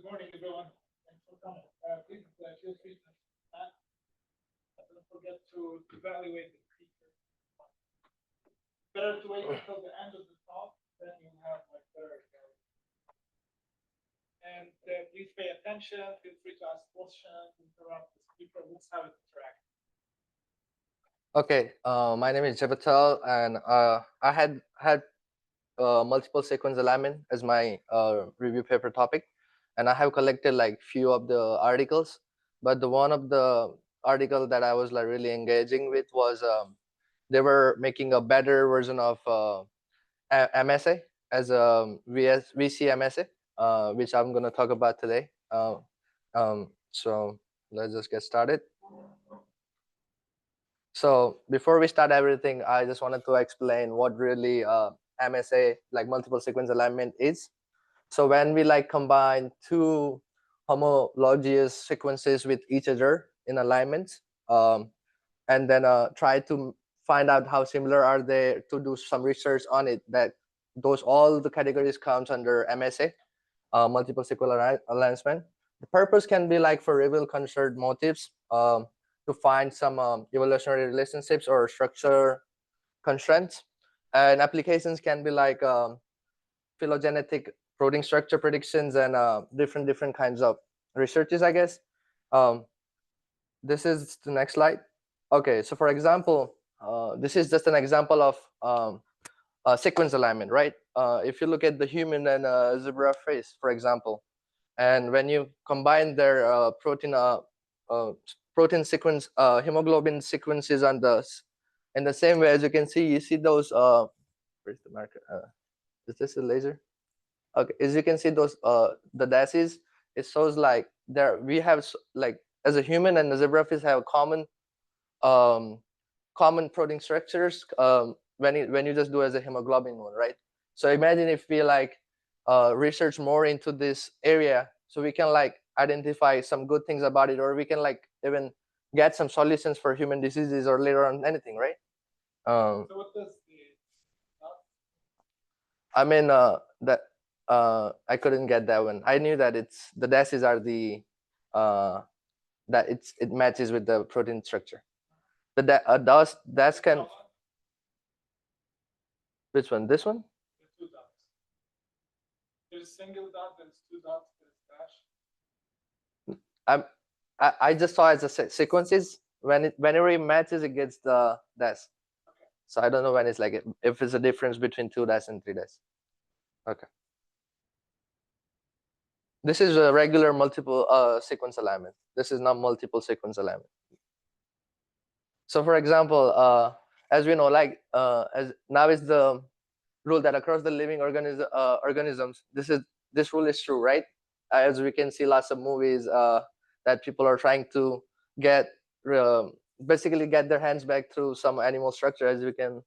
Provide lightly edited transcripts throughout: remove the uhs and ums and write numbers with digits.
morning, everyone. Thanks for coming. Please feel free to chat. Don't forget to evaluate the speaker. Better to wait until the end of the talk, then you'll have like better. And please pay attention. Feel free to ask questions, interrupt the speaker. Let's have it interact. Okay, my name is Patel, and I had multiple sequence alignment as my review paper topic, and I have collected like few of the articles, but the one of the article that I was like really engaging with was they were making a better version of MSA as a VC MSA, which I'm gonna talk about today. So let's just get started. So before we start everything, I just wanted to explain what really MSA, like multiple sequence alignment, is. So when we like combine two homologous sequences with each other in alignments, and then try to find out how similar are they to do some research on it, that those all the categories comes under MSA, multiple sequence alignment. The purpose can be like for reveal conserved motifs, to find some evolutionary relationships or structure constraints, and applications can be like phylogenetic protein structure predictions and different kinds of researches, I guess. This is the next slide. Okay, so for example, this is just an example of sequence alignment, right? If you look at the human and zebra face, for example, and when you combine their protein sequence, hemoglobin sequences on in the same way, as you can see, you see those. Where's the marker? Is this a laser? Okay, as you can see, those the dashes, it shows like there we have like as a human and the zebrafish have um, common protein structures when you just do as a hemoglobin one, right? So imagine if we like research more into this area, so we can like identify some good things about it, or we can like even get some solutions for human diseases or later on anything, right? So what does the I mean that I couldn't get that one. I knew that it's the dashes are the that it matches with the protein structure. The that's can. Which one? This one? the two dots? There's single dot, there's two dots, there's dash. I just saw it as a sequences. Whenever it matches, it gets the dash. Okay. So I don't know when it's like if it's a difference between 2 dash and 3 dash. Okay. This is a regular multiple sequence alignment. This is not multiple sequence alignment. So for example, as we know, like as now is the rule that across the living organisms, this rule is true, right? As we can see, lots of movies that people are trying to get basically get their hands back through some animal structure, as you can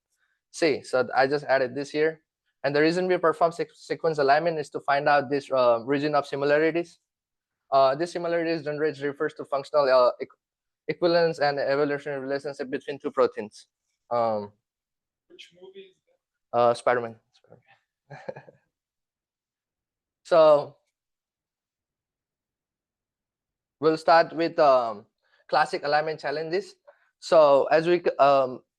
see. So I just added this here, and the reason we perform sequence alignment is to find out this region of similarities. This similarities generates refers to functional equivalence and evolutionary relationship between two proteins. Which movie is that? Spider-Man. So we'll start with classic alignment challenges. So as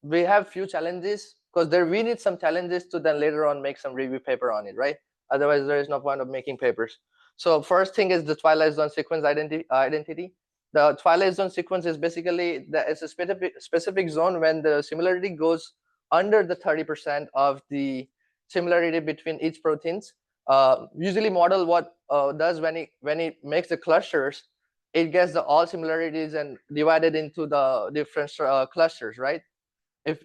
we have few challenges because there we need some challenges to then later on make some review paper on it, right? Otherwise, there is no point of making papers. So first thing is the twilight zone sequence identity. The twilight zone sequence is basically it's a specific zone when the similarity goes under the 30% of the similarity between each proteins. Usually, model what does when it makes the clusters, it gets the all similarities and divided into the different clusters, right? If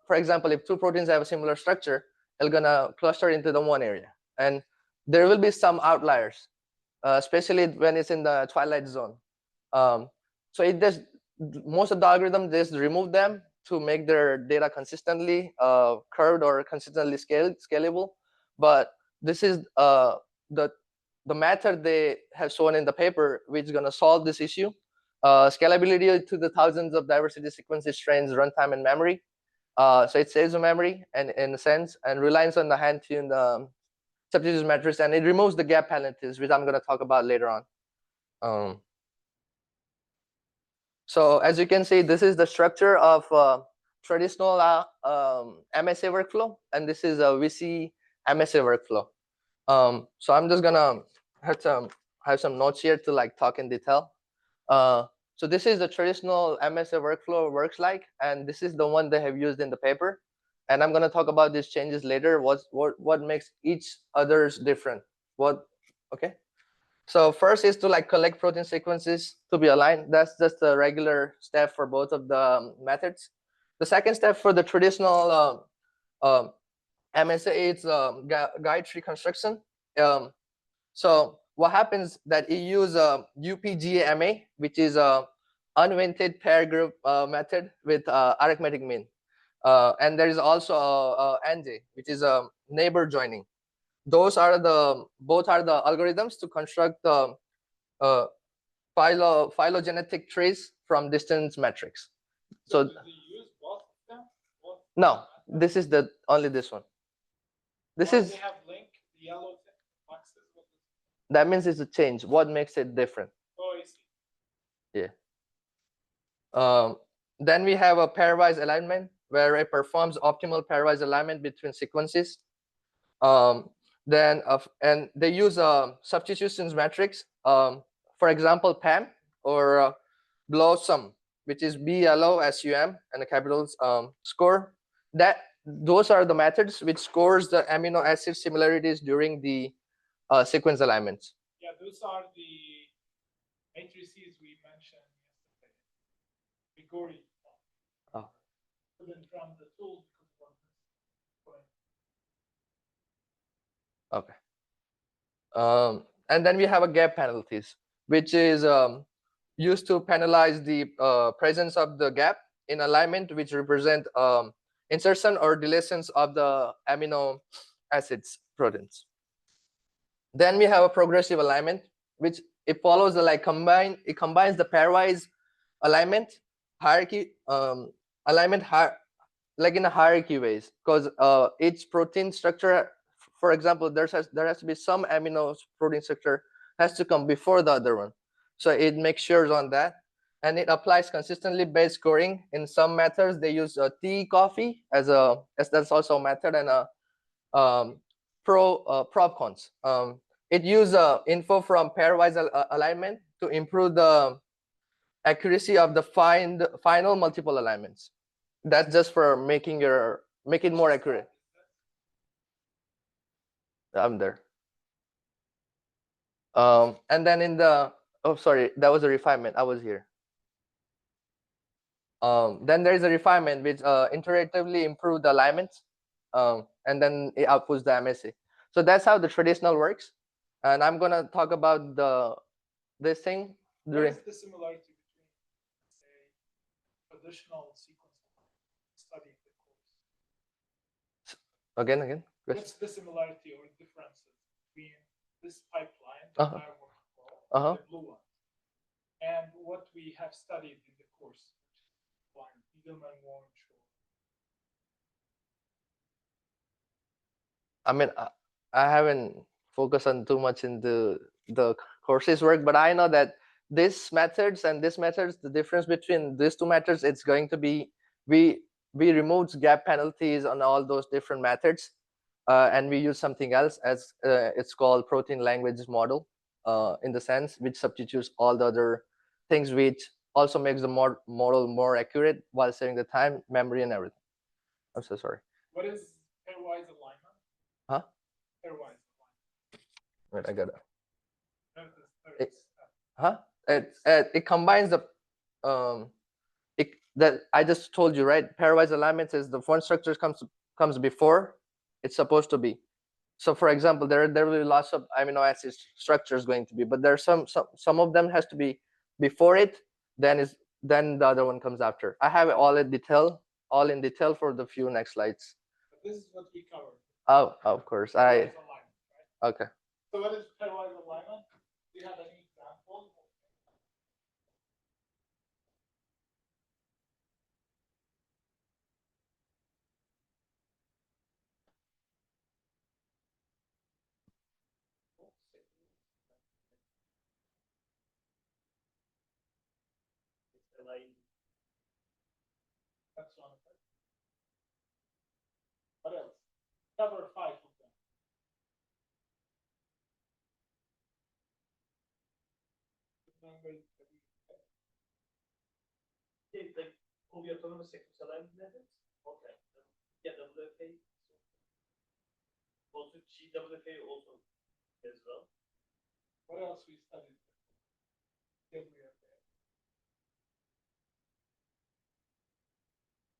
for example, if two proteins have a similar structure, they're gonna cluster into the one area, and there will be some outliers, especially when it's in the twilight zone. So it does most of the algorithm just remove them to make their data consistently curved or consistently scalable. But this is the method they have shown in the paper, which is going to solve this issue. Scalability to the thousands of diversity sequences, strains, runtime, and memory. So it saves the memory and in a sense, and relies on the hand-tuned substitutes matrix, and it removes the gap penalties, which I'm going to talk about later on. So as you can see, this is the structure of traditional MSA workflow, and this is a VC MSA workflow. So I'm just gonna have some notes here to like talk in detail. So this is the traditional MSA workflow works like, and this is the one they have used in the paper. And I'm gonna talk about these changes later. What makes each others different? Okay. So first is to like collect protein sequences to be aligned. That's just a regular step for both of the methods. The second step for the traditional MSA is guide tree construction. So what happens that you use UPGMA, which is a unweighted pair group method with arithmetic mean. And there is also NJ, which is a neighbor joining. Those are both are the algorithms to construct the phylogenetic trees from distance metrics. So do you use both of them? no, this is the only this one. This Why is they have link the yellow boxes. that means it's a change. What makes it different? Oh, I see. Yeah. Then we have a pairwise alignment where it performs optimal pairwise alignment between sequences. And they use substitutions matrix. For example, PAM or BLOSUM, which is BLOSUM and a capital score. Those are the methods which scores the amino acid similarities during the sequence alignments. Yeah, those are the matrices we mentioned yesterday. Grigori. Oh. From the tool. Okay. And then we have a gap penalties, which is used to penalize the presence of the gap in alignment, which represent insertion or deletions of the amino acids proteins. Then we have a progressive alignment, which it follows the it combines the pairwise alignment hierarchy alignment like in a hierarchy ways, because each protein structure, for example, there has to be some amino protein structure has to come before the other one, so it makes sure on that, and it applies consistently based scoring. In some methods they use T coffee as that's also a method, and a prop cons. It uses info from pairwise alignment to improve the accuracy of the final multiple alignments. That's just for make it more accurate. I'm there. And then sorry, that was a refinement. I was here. Then there is a refinement which iteratively improve the alignments, and then it outputs the MSA. So that's how the traditional works. And I'm gonna talk about this thing during. What is the similarity between, say, traditional sequence study in the course? Again. What's the similarity or differences between this pipeline, the the blue one, and what we have studied in the course, which is Eagleman Wunsch? I mean, I haven't focused on too much into the courses work, but I know that these methods and these methods, the difference between these two methods, it's going to be we removed gap penalties on all those different methods, and we use something else as it's called protein language model, in the sense which substitutes all the other things, which also makes the model more accurate while saving the time, memory, and everything. I'm so sorry. What is pairwise alignment? Huh? Pairwise alignment. Wait, I got it. It combines the that I just told you, right? Pairwise alignment is the one structure comes before it's supposed to be. So for example, there will be lots of amino acid structures going to be, but there's some of them has to be before it, then the other one comes after. I have it all in detail for the few next slides. But this is what we covered. Oh, of course. Pairwise alignment, right? Okay. So what is pairwise alignment? Do you have any examples? That's one of it. What else? Cover 5 of them. Like fully autonomous sequence alignment methods. Okay. Yeah, WFA. Also GWFA also as well. What else we studied? WFA.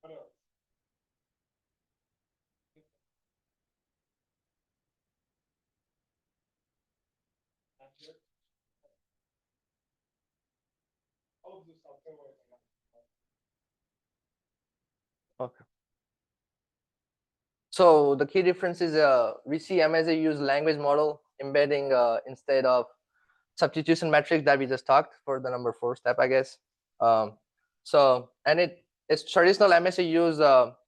What else? All of this I'll cover in the next slide. Okay. So the key difference is we see MSA use language model embedding instead of substitution matrix that we just talked for the number 4 step, I guess. So and it's traditional MSA use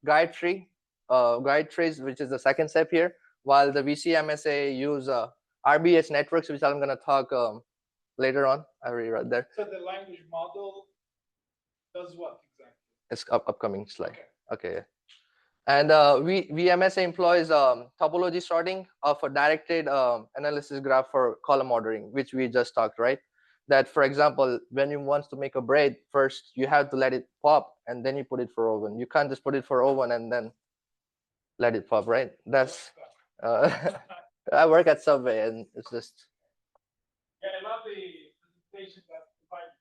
guide trees, which is the second step here, while the VC MSA use RBH networks, which I'm going to talk later on. I already read there. So the language model does what exactly? It's upcoming slide. Okay. And VMSA employs topology sorting of a directed analysis graph for column ordering, which we just talked, right? That, for example, when you want to make a braid, first you have to let it pop, and then you put it for oven. You can't just put it for oven and then let it pop, right? That's I work at Subway, and it's just. Yeah, I love the presentation that provides.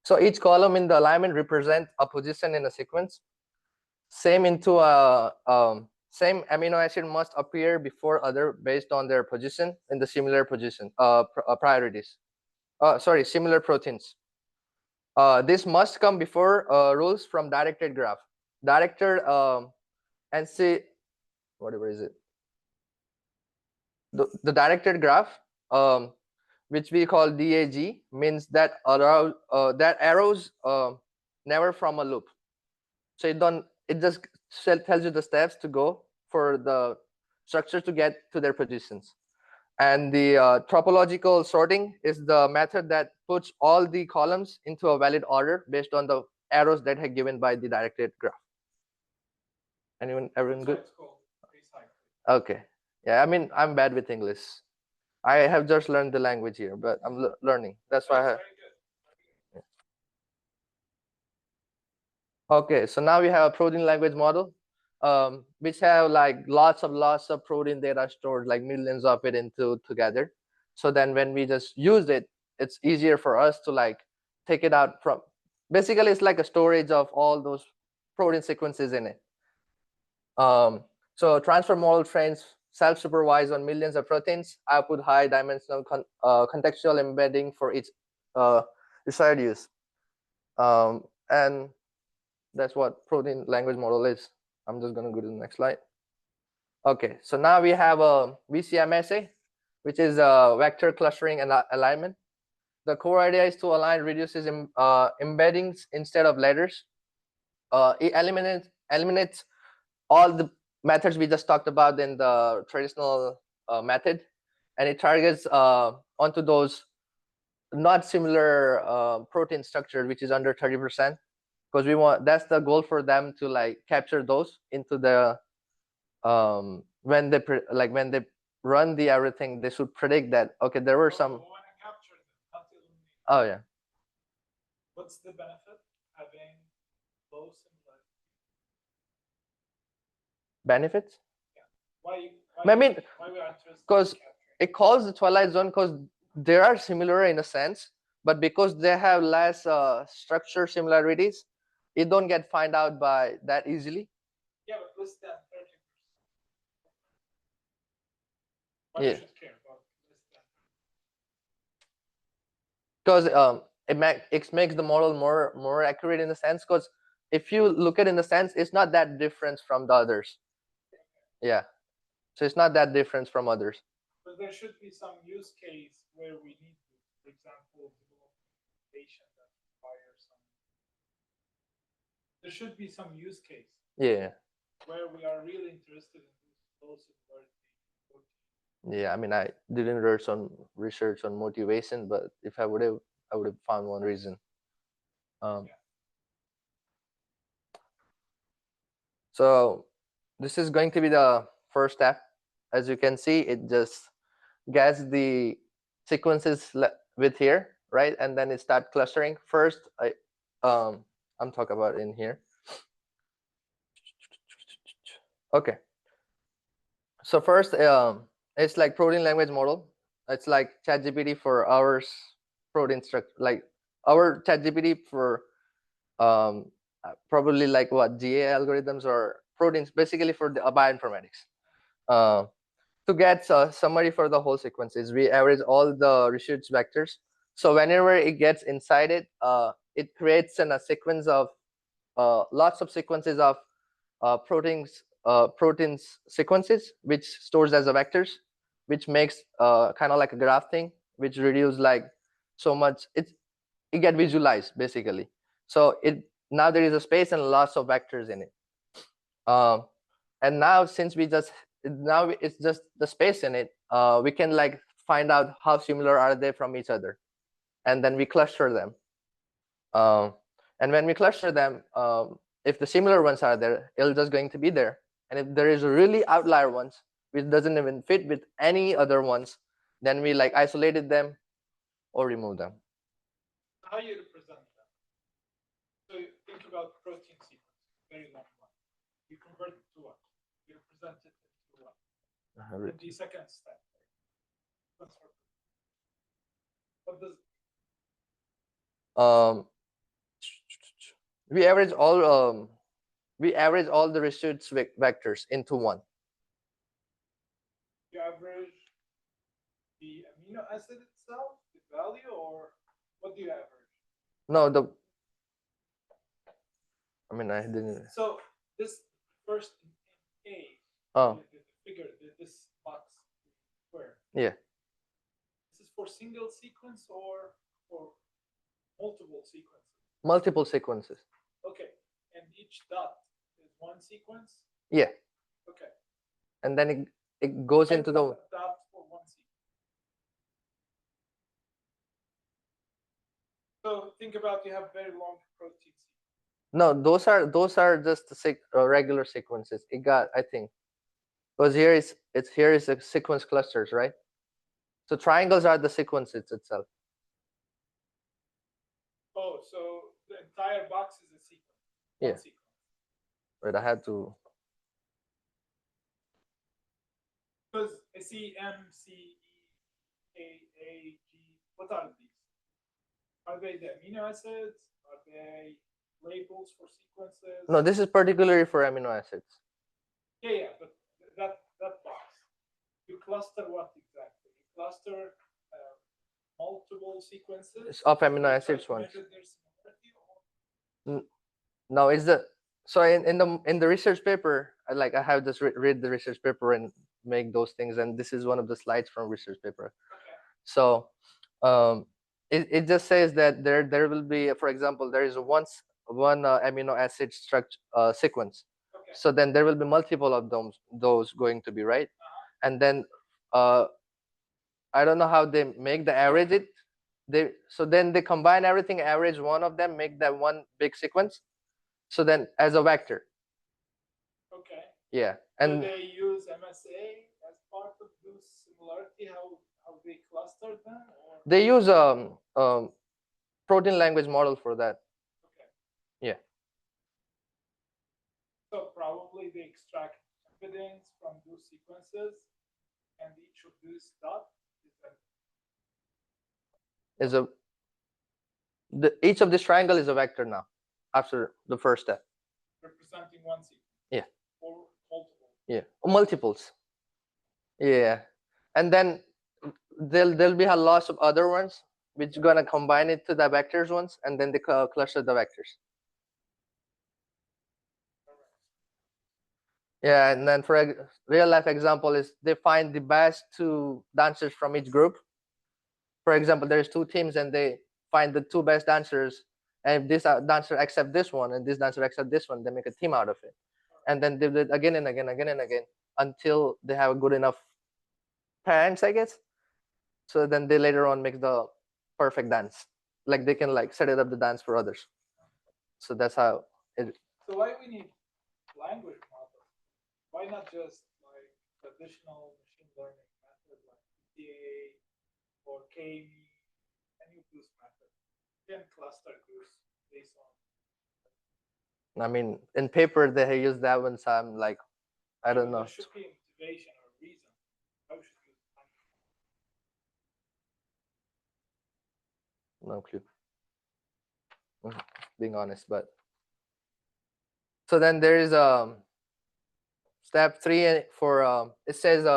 So each column in the alignment represents a position in a sequence. Same amino acid must appear before other based on their position in the similar position priorities. Similar proteins. This must come before rules from directed graph. Directed and see whatever is it. The directed graph, which we call DAG, means that arrows never from a loop. So it just tells you the steps to go for the structure to get to their positions. And the topological sorting is the method that puts all the columns into a valid order based on the arrows that are given by the directed graph. Everyone good? Okay. Yeah, I mean, I'm bad with English. I have just learned the language here, but I'm learning. That's why I have. Okay, so now we have a protein language model, which have like lots of protein data stored, like millions of it together. So then when we just use it, it's easier for us to like take it out from. Basically, it's like a storage of all those protein sequences in it. So transfer model trains self-supervised on millions of proteins, output high dimensional contextual embedding for each desired use. And that's what protein language model is. I'm just going to go to the next slide. Okay, so now we have a VCMSA, which is a vector clustering and alignment. The core idea is to align reduces embeddings instead of letters. It eliminates all the methods we just talked about in the traditional method, and it targets onto those not similar protein structure, which is under 30%. Because that's the goal for them to like capture those into the when they run the everything, they should predict that okay, there were some. Oh yeah. What's the benefit having low similarity? Benefits? Yeah. Why I mean, why we are interested? Because it calls the twilight zone because they are similar in a sense, but because they have less structure similarities, it don't get found out by that easily. Yeah, but less than 30%. Why you should care about less because than? it makes the model more accurate in a sense. Because if you look at it in a sense, it's not that different from the others. Yeah, so it's not that different from others. But there should be some use case where we need to, for example, develop implementation that requires some. There should be some use case. Yeah. Where we are really interested in those similarity proteins. Yeah, I mean, I didn't research on motivation, but if I would have found one reason. So this is going to be the first step. As you can see, it just gets the sequences with here, right? And then it start clustering. First, I'm talking about in here. Okay. So first, it's like protein language model. It's like ChatGPT for our protein structure, like our ChatGPT for probably like what GA algorithms or proteins, basically for the bioinformatics. To get a summary for the whole sequences, we average all the research vectors. So whenever it gets inside it, it creates a sequence of lots of sequences of proteins sequences, which stores as a vectors, which makes kind of like a graph thing, which reduce like so much. It get visualized basically. So it now there is a space and lots of vectors in it. And now since it's just the space in it, we can like find out how similar are they from each other, and then we cluster them. And when we cluster them, if the similar ones are there, it'll just going to be there. And if there is a really outlier ones which doesn't even fit with any other ones, then we like isolated them or remove them. How you represent them? So you think about protein sequence, very long one. You convert it to what? You represent it into what? In the second step. What does we average all the research vectors into one. You average the amino acid itself, the value, or what do you average? No, I mean, I didn't. So this first in A, the figure, this box square. Yeah. This is for single sequence or for multiple sequences? Multiple sequences. Okay, and each dot is one sequence? Yeah. Okay. And then it goes into the dot for one sequence. So think about you have very long protein sequence. No, those are just the regular sequences. It got, I think, because here is the sequence clusters, right? So triangles are the sequences itself. Oh, so the entire box is a sequence. Yeah. Sequence. Right, I had to. Because I see M, C, E, A, G. What are these? Are they the amino acids? Are they labels for sequences? No, this is particularly for amino acids. Yeah, but that box. You cluster what exactly? You cluster multiple sequences of amino acids ones. No, it's the so in the research paper, I have just read the research paper and make those things, and this is one of the slides from research paper. Okay. So it just says that there will be, for example, there is one amino acid structure sequence. Okay. So then there will be multiple of those going to be, right? And then I don't know how they make the average it. So then they combine everything, average one of them, make that one big sequence. So then as a vector. Okay. Yeah. And do they use MSA as part of this similarity? How they cluster them? Or? They use protein language model for that. Okay. Yeah. So probably they extract evidence from those sequences, and each of these dots each of this triangle is a vector now after the first step. Representing one sequence. Yeah. Or multiple. Yeah. Multiples. Yeah. And then there'll be a lots of other ones which are gonna combine it to the vectors ones, and then they cluster the vectors. Yeah, and then for a real life example is they find the best two dancers from each group. For example, there's two teams and they find the two best dancers, and if this dancer accept this one and this dancer accept this one, they make a team out of it, and then they do it again and again and again until they have a good enough parents, I guess. So then they later on make the perfect dance. Like they can like set it up the dance for others. So that's how it. So why we need language models? Why not just like traditional machine learning method like PTA or KME, any of those methods? You can cluster groups based on. I mean, in paper they use that one, so I'm like, I don't know. There should be motivation or reason. Why we should use language? No clue. Being honest, but so then there is step 3 for it says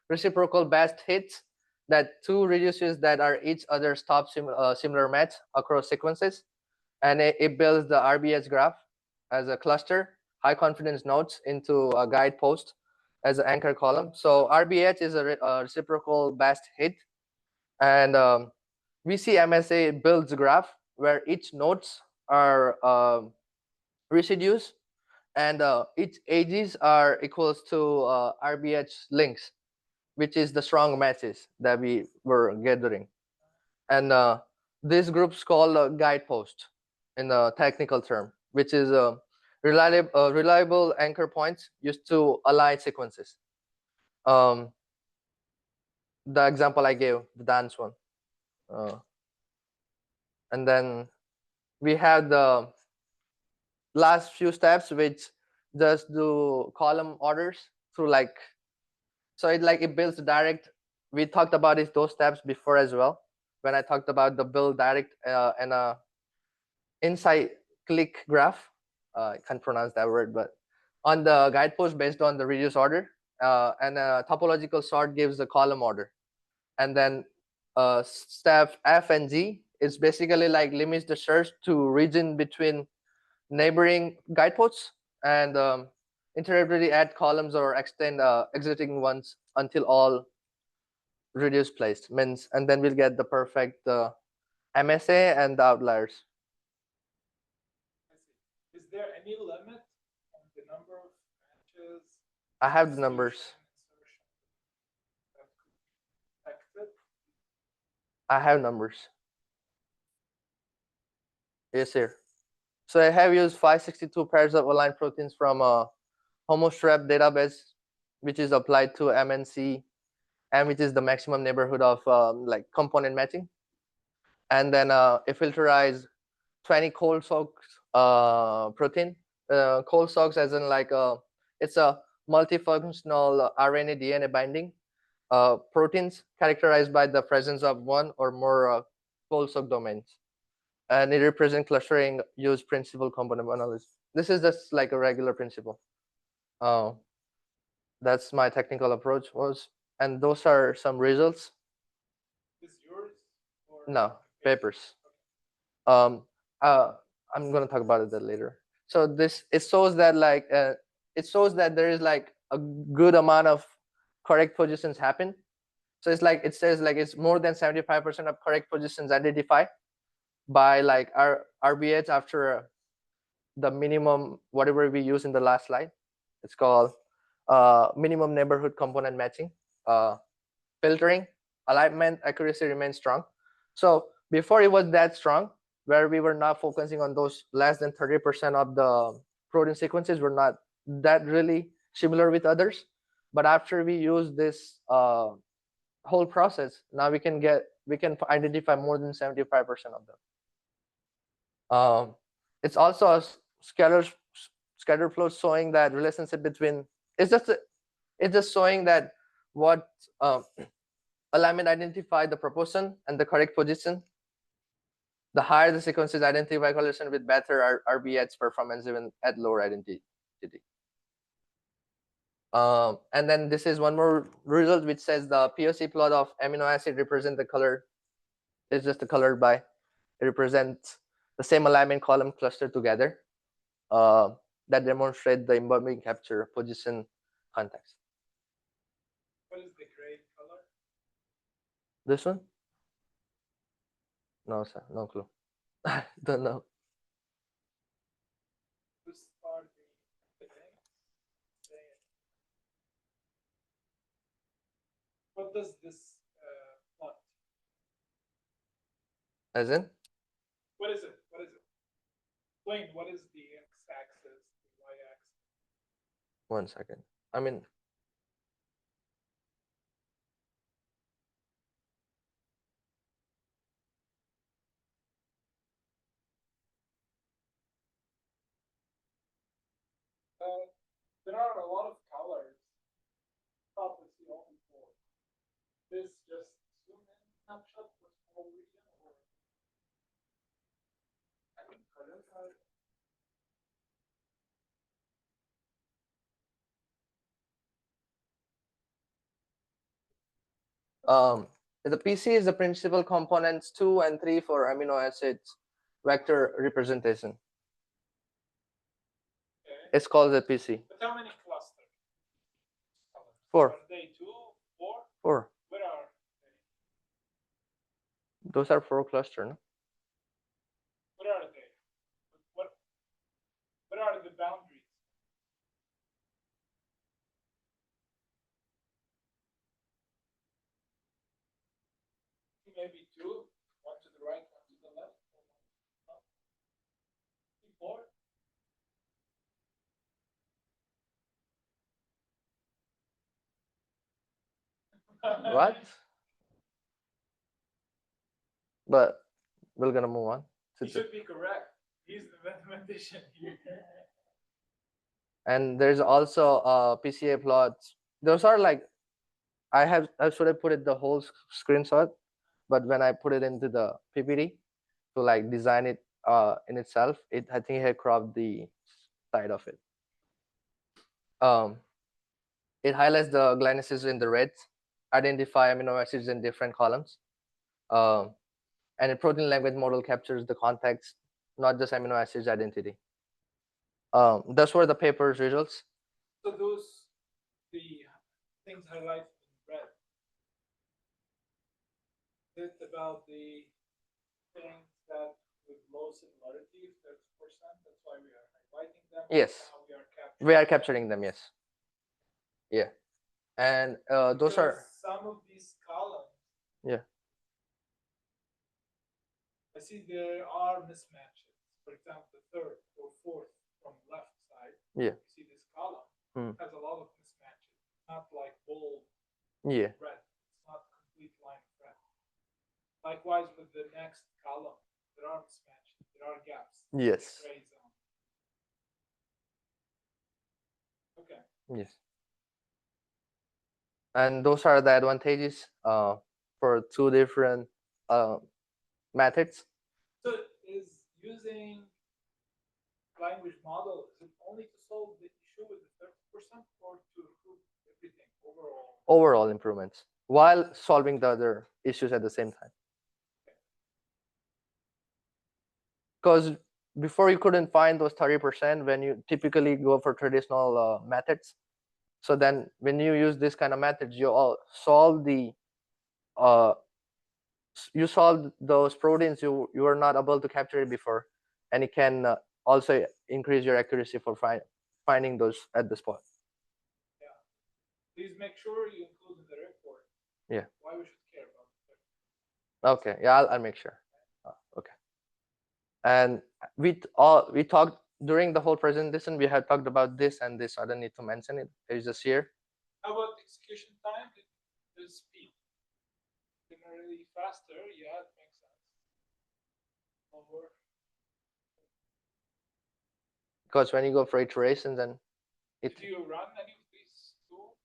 reciprocal best hits, that two reduces that are each other's top similar match across sequences, and it builds the RBS graph as a cluster, high confidence nodes into a guide post as an anchor column. So RBH is a reciprocal best hit, and we see MSA builds a graph where each nodes are residues, and each edges are equals to RBH links, which is the strong matches that we were gathering. And this group's called a guidepost in a technical term, which is reliable anchor points used to align sequences. The example I gave, the dance one. And then we have the last few steps, which just do column orders through like, so it builds direct. We talked about those steps before as well when I talked about the build direct and insight click graph. I can't pronounce that word, but on the guidepost based on the reduce order, and a topological sort gives the column order, and then step F and G is basically like limits the search to region between neighboring guideposts, and intermittently add columns or extend exiting ones until all reduce placed means, and then we'll get the perfect MSA and the outliers. I see. Is there any limit on the number of matches? I have the numbers. I have numbers. Yes, sir. So I have used 562 pairs of aligned proteins from a homostrap database, which is applied to MNC, and which is the maximum neighborhood of like component matching. And then it filterized 20 cold soaks protein. Cold soaks as in like it's a multifunctional RNA DNA binding proteins characterized by the presence of one or more cold soak domains. And it represents clustering use principal component analysis. This is just like a regular principle. That's my technical approach was, and those are some results. Is yours? Or no, papers. I'm gonna talk about it later. So this it shows that like it shows that there is like a good amount of correct positions happen. So it's like it says like it's more than 75% of correct positions identified by like our RBH after the minimum whatever we use in the last slide. It's called minimum neighborhood component matching. Filtering, alignment accuracy remains strong. So before it was that strong, where we were not focusing on those less than 30% of the protein sequences were not that really similar with others. But after we use this whole process, now we can identify more than 75% of them. It's also a scatter plot showing that relationship between it's just showing that what alignment identify the proportion and the correct position. The higher the sequences identify correlation with better RBH performance even at lower identity. And then this is one more result which says the POC plot of amino acid represent the color. It's just the color by it represents the same alignment column clustered together that demonstrate the embalming capture position context. What is the gray color? This one? No, sir, no clue. I don't know. Those are the things. What what does this plot? As in? What is it? What is it? Explain what is the x-axis, the y-axis? 1 second. I mean, There are a lot of colors. Top is the only four. This just zoom in snapshot for small region, or I mean colors are the PC is the principal components 2 and 3 for amino acids vector representation. okay. It's called the PC. But how many clusters? Colors? 4. Are they 2, 4? 4. Where are they? Those are 4 clusters. No? Where are they? What are the boundaries? Maybe 2, one to the right, one to the left. 4. What? But we're gonna move on. He should be correct. He's the mathematician here. And there's also PCA plots. Those are like, I should have put it the whole screenshot, but when I put it into the PPT to like design it in itself, I think I cropped the side of it. It highlights the glynaces in the red, identify amino acids in different columns, and a protein language model captures the context, not just amino acids identity. Those were the paper's results. So those, the things highlighted in red, it's about the things that with low similarity, 30%. That's why we are highlighting them. Yes. Now we are capturing them. Yes. Yeah. And those are some of these columns. Yeah. I see there are mismatches. For example, the third or fourth from left side. Yeah. You see this column has a lot of mismatches. Not like bold Yeah. red. It's not complete line of red. Likewise with the next column, there are mismatches. There are gaps. Yes. Gray zone. Okay. Yes. And those are the advantages for 2 different methods. So is using language model, is it only to solve the issue with the 30% or to improve everything overall? Overall improvements while solving the other issues at the same time. Because before you couldn't find those 30% when you typically go for traditional methods. So then when you use this kind of methods, you all solve the you solve those proteins you were not able to capture it before, and it can also increase your accuracy for finding those at the spot. Yeah. Please make sure you include in the report. Yeah. Why we should care about it. Okay. Yeah, I'll make sure. Okay. And we talked during the whole presentation. We had talked about this and this. I don't need to mention it. It's just here. How about execution time? The speed. Generally faster. Yeah, it makes sense. Over. Because when you go for iterations, and Did you run any of these tools?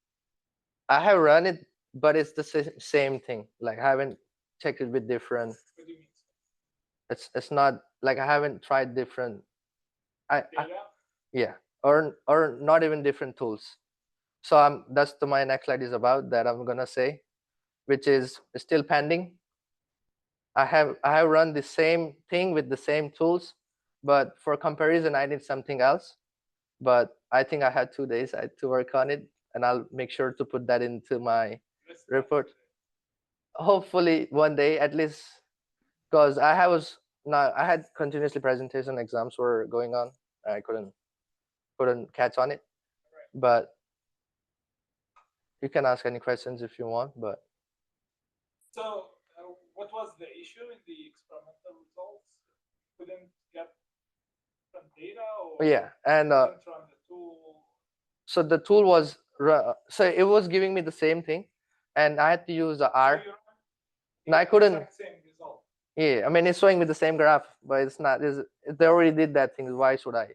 I have run it, but it's the same thing. Like I haven't checked it with different. What do you mean? It's not like I haven't tried different. Data? Yeah, or not even different tools. So that's my next slide is about that I'm gonna say, which is still pending. I have run the same thing with the same tools, but for comparison I need something else. But I think I had 2 days to work on it, and I'll make sure to put that into my report. Hopefully one day at least, because I had continuously presentation exams were going on. I couldn't catch on it, but you can ask any questions if you want. But issue in the experimental results? Couldn't get some data, or Yeah, and couldn't run the tool? so the tool was so it was giving me the same thing, and I had to use the So R. you No, I get the couldn't. exact same result. Yeah, I mean it's showing me the same graph, but it's not. They already did that thing. Why should I?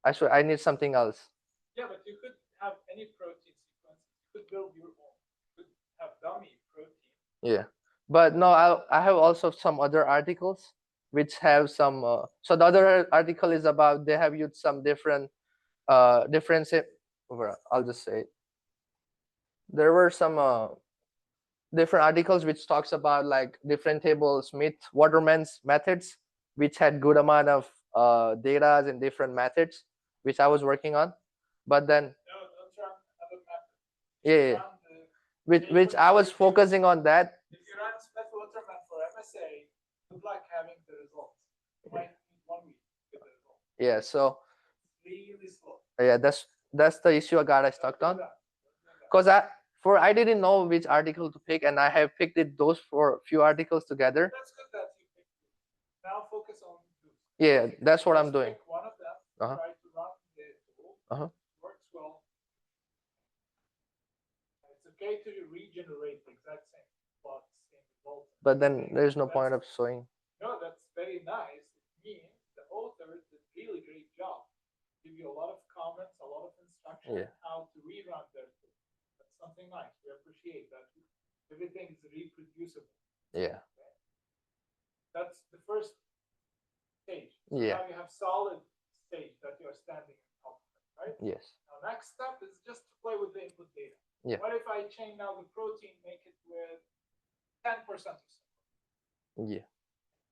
I need something else. Yeah, but you could have any protein sequence. You could build your own. You could have dummy protein. Yeah, but no, I have also some other articles which have some. So the other article is about they have used some different I'll just say it. There were some different articles which talks about like differentiable Smith Waterman's methods, which had good amount of data in different methods, which I was working on. But then No, don't run another method. yeah, Run the which I was focusing on that. If you run Smith Waterman for MSA, good luck having the results. You might need 1 week to get the results. Yeah, so Really slow. yeah, that's the issue I got stuck on. Don't do that. Because I didn't know which article to pick, and I have picked those for few articles together. That's good that you picked it. Now focus on those. Yeah, that's what I'm Just doing. pick one of them. Uh-huh. Try to run the tool. Works well. It's okay to regenerate the exact same plots, same results. But then there's no point of showing. No, that's very nice. It means the author did a really great job. Give you a lot of comments, a lot of instructions on how to rerun their tool. That's something nice. We appreciate that. Everything is reproducible. Yeah. Okay? That's the first stage. Yeah. Now you have solid stage that you're standing on top of, right? Yes. Now next step is just to play with the input data. Yeah. What if I change now the protein, make it with 10% or something? Yeah.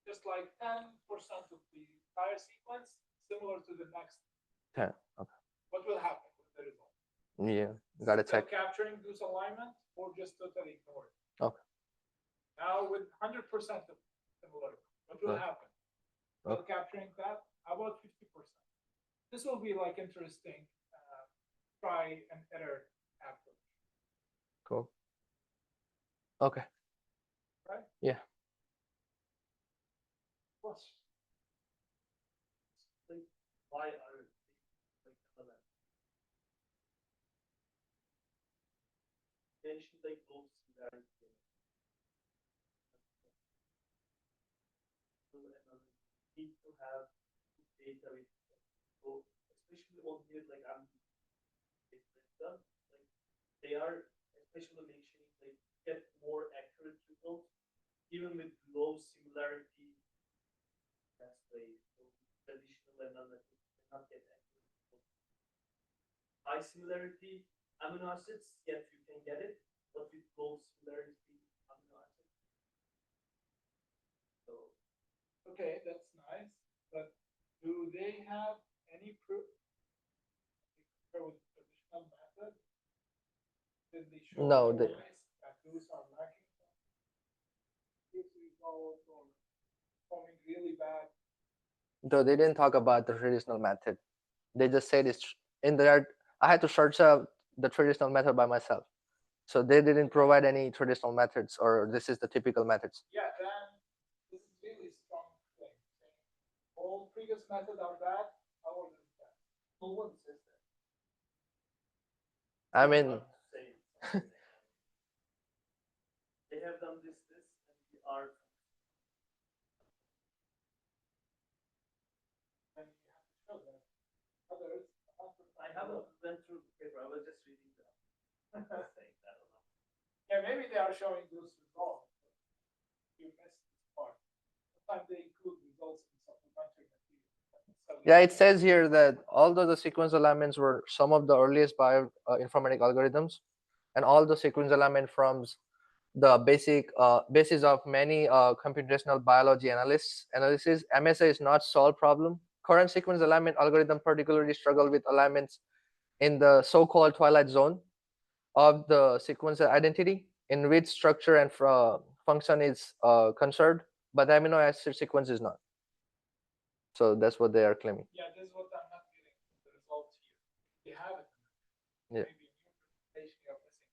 Just like 10% of the entire sequence, similar to the next 10. Okay. What will happen with the result? Yeah. Gotta Still check. capturing this alignment or just totally ignore it? Okay. Now with 100% of similarity, what will happen? Still capturing that? How about 50%? This will be like interesting try and error approach. Cool. Okay. Right? Yeah. Plus, Why are like LLM? Mentioned like both similarity need to have data with so especially on here like I'm like they are especially mentioning like get more accurate results even with low similarity. That's way so traditional analytics cannot get accurate results. High similarity amino acids, yes, you can get it, but with low similarity amino acids. So okay, that's nice. But do they have any proof with traditional method? Did they show No, that those are lacking good results or performing really bad? though they didn't talk about the traditional method. They just said it's in there. I had to search up the traditional method by myself. So they didn't provide any traditional methods, or this is the typical methods. Yeah, then this is really strong claim. All previous methods are bad. Ours is bad. No one says that. I mean, they have done this, and we are. And you have to show that. Others, I haven't went through the paper. I was just reading that. I don't know. Yeah, maybe they are showing those results. You missed this part. Sometimes they include results in supplementary material. yeah, it says here that although the sequence alignments were some of the earliest bioinformatic algorithms, and all the sequence alignment forms the basis of many computational biology analysis, MSA is not solved problem. Current sequence alignment algorithm particularly struggle with alignments in the so-called twilight zone of the sequence identity, in which structure and function is conserved, but the amino acid sequence is not. So that's what they are claiming. Yeah, this is what I'm not getting the results here. You have it. Yeah. Maybe in your presentation you're missing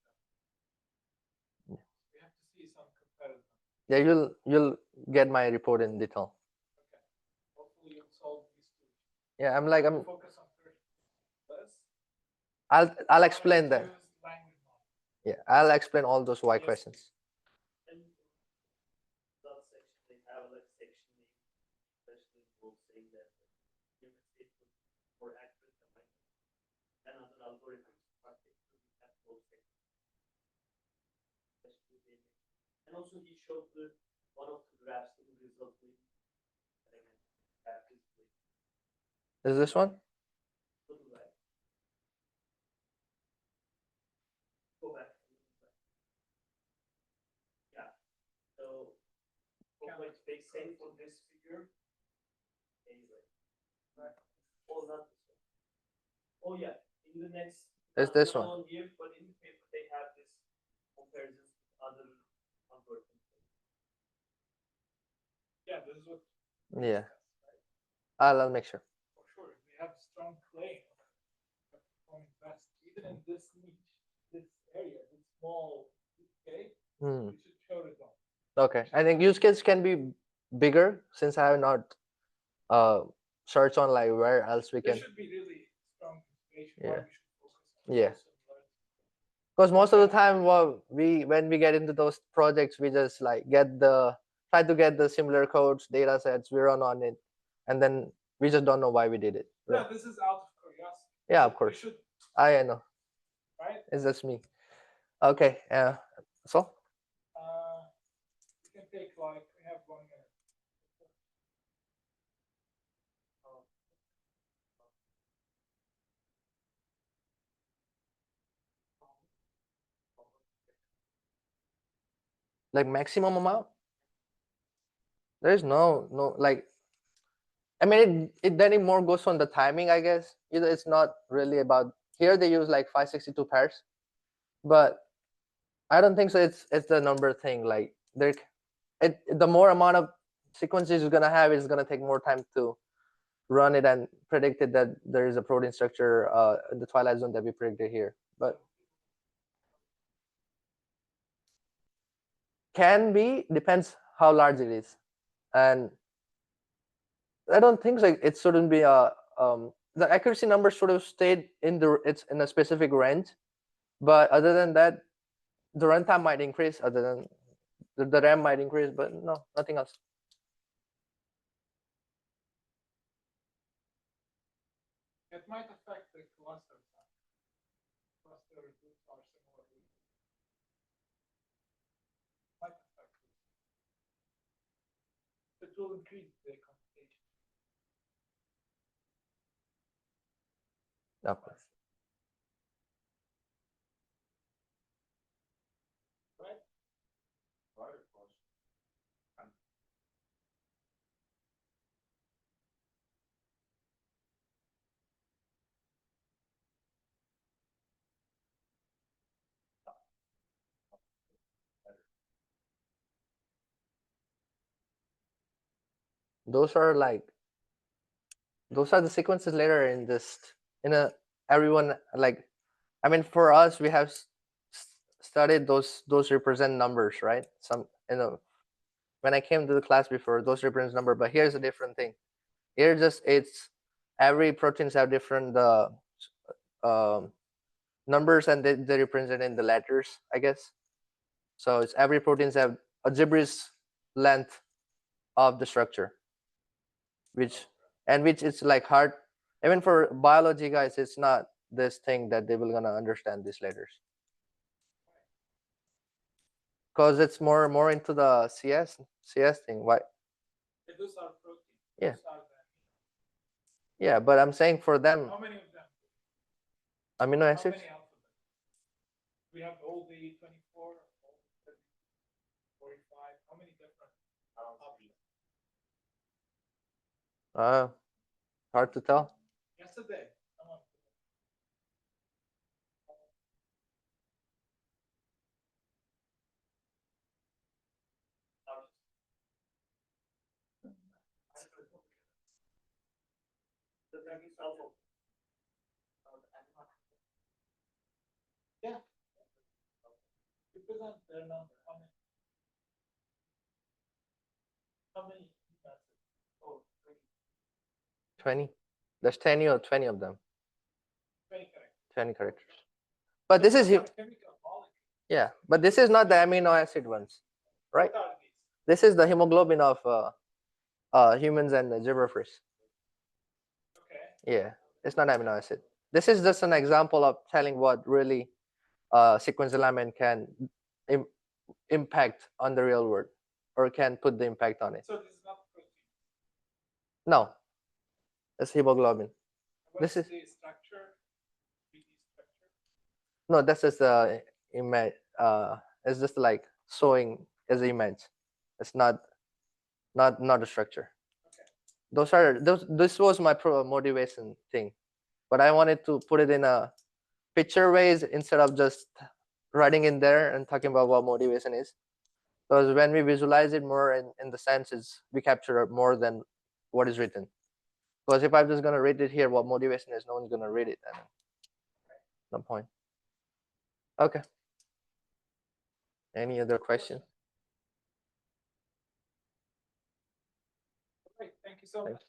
them. Yeah. We have to see some comparison. Yeah, you'll get my report in detail. Okay. Hopefully you'll solve these two. Yeah, I'm Focus on first less. I'll explain that. Use language model. Yeah, I'll explain all those why Yes. questions. And that section, they have like section name, especially involves saying that human statement more accurate than like another algorithm. Have those sections. Especially the image. And also he showed the one of the graphs in the result with Is this one? go to that. Go back. Yeah. So like they say for this figure. Anyway. Right. Oh, not this one. Oh yeah. In the next It's this one. on here, but in the paper they have this comparisons with other algorithms. Yeah, this is what. Yeah. Right? I'll make sure. For sure, we have strong claim of performing best, even in this niche, this area, this small okay, we should show results. Okay. I think use case can be bigger since I have not searched on like where else we There can. should be really strong information Yeah. why we should focus on Yeah. this and learn. Because most of the time, when we get into those projects, we just like try to get the similar codes, data sets, we run on it, and then we just don't know why we did it. No, this is out of curiosity. Yeah, of We course. should, I know. right? It's just me. Okay. So We can take like we have 1 minute. like maximum amount, there's no like. I mean, it then it more goes on the timing, I guess. It's not really about here. They use like 562 pairs, but I don't think so. It's the number thing. Like the more amount of sequences you're gonna have is gonna take more time to run it and predict it that there is a protein structure in the twilight zone that we predicted here. But can be depends how large it is, and I don't think like it shouldn't be a the accuracy number should have stayed it's in a specific range, but other than that, the runtime might increase. Other than the RAM might increase, but no, nothing else. It might affect the cluster size. Cluster groups are similar. Might affect it. It will increase the computation. Of course. Right? Those are like those are the sequences later in this in a everyone like I mean for us we have studied those represent numbers, right? Some when I came to the class before, those represent number, but here's a different thing. Here just it's every proteins have different um, numbers and they represent in the letters, I guess. So it's every proteins have a gibberish length of the structure, which it's like hard. Even for biology guys, it's not this thing that they will gonna understand these letters because it's more into the CS thing. Why? Those are proteins. Yeah. Those are Yeah, but I'm saying for them, how many of them? amino How acids. many alphabets? We have all the 24, all the 45. How many different alphabets? Hard to tell. Yesterday, someone. Yeah. Represent their number. How many? How many emails? Oh, 20. There's 10 or 20 of them. 20 characters. 20 characters. But this is chemical molecule. yeah. But this is not the amino acid ones, right? What are these? This is the hemoglobin of humans and the zebrafish. Okay. Yeah, it's not amino acid. This is just an example of telling what really sequence alignment can impact on the real world, or can put the impact on it. So this is not protein. No, it's hemoglobin. What's This is the structure? 3D structure? no, that's just the image. It's just like showing as an image. It's not a structure. Okay. This was my motivation thing, but I wanted to put it in a picture ways instead of just writing in there and talking about what motivation is. Because when we visualize it more in the senses, we capture more than what is written. Because if I'm just gonna read it here, what motivation is, no one's gonna read it, and no point. Okay. Any other question? Great. Thank you so much.